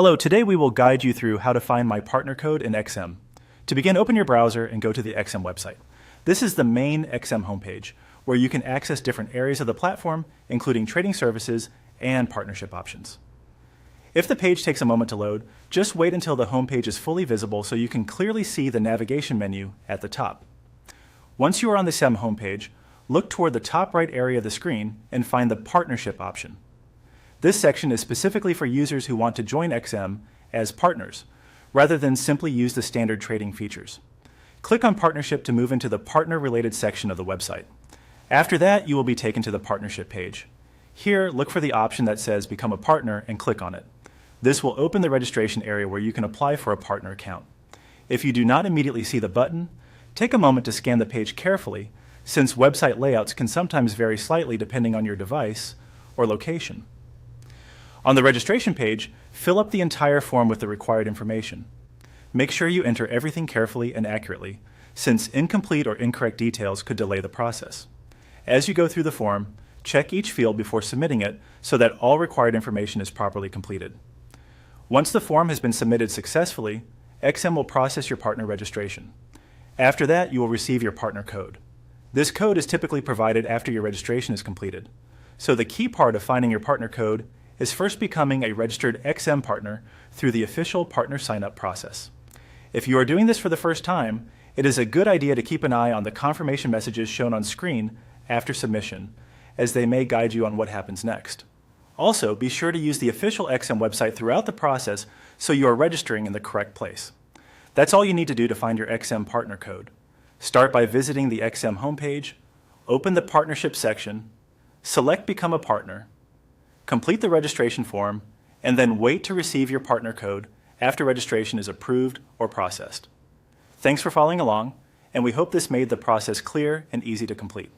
Hello, today we will guide you through how to find my partner code in XM. To begin, open your browser and go to the XM website. This is the main XM homepage, where you can access different areas of the platform, including trading services and partnership options. If the page takes a moment to load, just wait until the homepage is fully visible so you can clearly see the navigation menu at the top. Once you are on the XM homepage, look toward the top right area of the screen and find the partnership option. This section is specifically for users who want to join XM as partners, rather than simply use the standard trading features. Click on Partnership to move into the partner-related section of the website. After that, you will be taken to the partnership page. Here, look for the option that says Become a Partner and click on it. This will open the registration area where you can apply for a partner account. If you do not immediately see the button, take a moment to scan the page carefully, since website layouts can sometimes vary slightly depending on your device or location. On the registration page, fill up the entire form with the required information. Make sure you enter everything carefully and accurately, since incomplete or incorrect details could delay the process. As you go through the form, check each field before submitting it so that all required information is properly completed. Once the form has been submitted successfully, XM will process your partner registration. After that, you will receive your partner code. This code is typically provided after your registration is completed. So the key part of finding your partner code is first becoming a registered XM partner through the official partner sign-up process. If you are doing this for the first time, it is a good idea to keep an eye on the confirmation messages shown on screen after submission, as they may guide you on what happens next. Also, be sure to use the official XM website throughout the process so you are registering in the correct place. That's all you need to do to find your XM partner code. Start by visiting the XM homepage, open the partnership section, select Become a Partner, complete the registration form, and then wait to receive your partner code after registration is approved or processed. Thanks for following along, and we hope this made the process clear and easy to complete.